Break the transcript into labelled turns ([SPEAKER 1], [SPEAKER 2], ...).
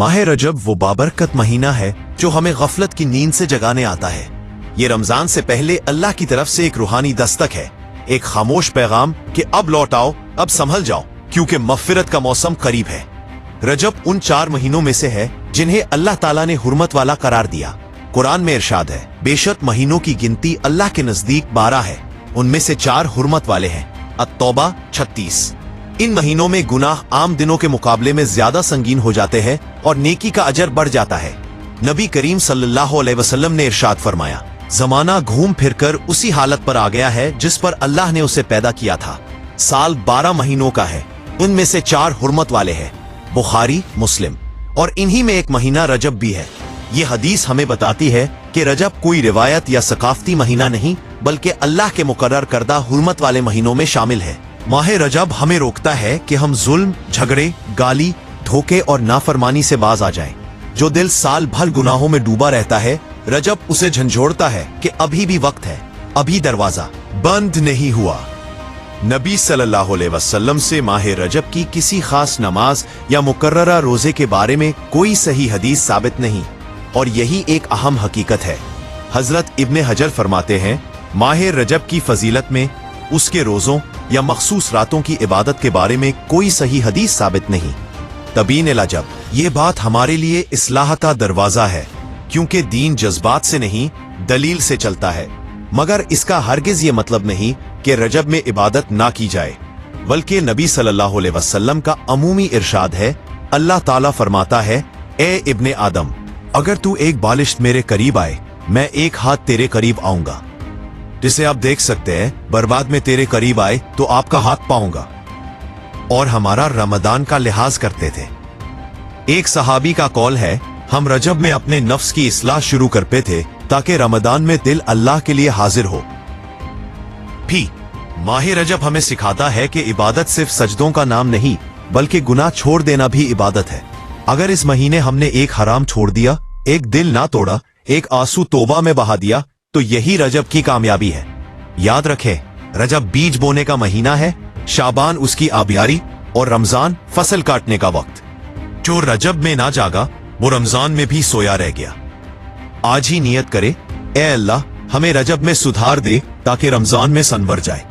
[SPEAKER 1] माह रजब वो बाबरकत महीना है जो हमें गफलत की नींद से जगाने आता है। ये रमजान से पहले अल्लाह की तरफ से एक रूहानी दस्तक है, एक खामोश पैगाम कि अब लौट आओ, अब संभल जाओ, क्योंकि मग़फ़िरत का मौसम करीब है। रजब उन 4 महीनों में से है जिन्हें अल्लाह ताला ने हुर्मत वाला करार दिया। कुरान में इरशाद है, बेशक महीनों की गिनती अल्लाह के नजदीक 12 है, उनमें से 4 हुर्मत वाले हैं। अत-तौबा 36। इन महीनों में गुनाह आम दिनों के मुकाबले में ज्यादा संगीन हो जाते हैं और नेकी का अजर बढ़ जाता है। नबी करीम सल्लल्लाहु अलैहि वसल्लम ने इरशाद फरमाया, जमाना घूम फिरकर उसी हालत पर आ गया है जिस पर अल्लाह ने उसे पैदा किया था। साल 12 महीनों का है, उनमें से 4 हुर्मत वाले हैं। बुखारी, मुस्लिम। और इन्हीं में एक महीना रजब भी है। ये हदीस हमें बताती है कि रजब कोई रिवायत या सकाफती महीना नहीं, बल्कि अल्लाह के मुकर्रर करदा हुर्मत वाले महीनों में शामिल है। माह रजब हमें रोकता है कि हम जुल्म, झगड़े, गाली, धोखे और नाफरमानी से बाज आ जाएं। जो दिल साल भर गुनाहों में डूबा रहता है, रजब उसे झंझोड़ता है कि अभी भी वक्त है, अभी दरवाजा बंद नहीं हुआ। नबी सल्लल्लाहु अलैहि वसल्लम से माह रजब की किसी खास नमाज या मुकर्ररा रोजे के बारे में कोई सही हदीस साबित नहीं, और यही एक अहम हकीकत है। हजरत इब्ने हजर फरमाते हैं, माह रजब की फजीलत में उसके रोजों या मखसूस रातों की इबादत के बारे में कोई सही हदीस साबित नहीं। तबीन रजब, ये बात हमारे लिए इस्लाह का दरवाजा है, क्योंकि दीन जज्बात से नहीं दलील से चलता है। मगर इसका हरगिज ये मतलब नहीं कि रजब में इबादत ना की जाए, बल्कि नबी सल्लल्लाहु अलैहि वसल्लम का अमूमी इरशाद है। अल्लाह ताला फरमाता है, ए इब्ने आदम, अगर तू एक बालिश मेरे करीब आए, मैं एक हाथ तेरे करीब आऊंगा। जिसे आप देख सकते हैं, बर्बाद में तेरे करीब आए तो आपका हाथ पाऊंगा। और हमारा रमदान का लिहाज करते थे। एक सहाबी का कौल है, हम रजब में अपने नफ्स की इस्लाह शुरू करते थे ताकि रमदान में दिल अल्लाह के लिए हाजिर हो। भी माह रजब हमें सिखाता है कि इबादत सिर्फ सजदों का नाम नहीं, बल्कि गुनाह छोड़ देना भी इबादत है। अगर इस महीने हमने एक हराम छोड़ दिया, एक दिल ना तोड़ा, एक आंसू तौबा में बहा दिया, तो यही रजब की कामयाबी है। याद रखें, रजब बीज बोने का महीना है, शाबान उसकी आबियारी और रमजान फसल काटने का वक्त। जो रजब में ना जागा, वो रमजान में भी सोया रह गया। आज ही नियत करे, ए अल्लाह, हमें रजब में सुधार दे ताकि रमजान में संवर जाए।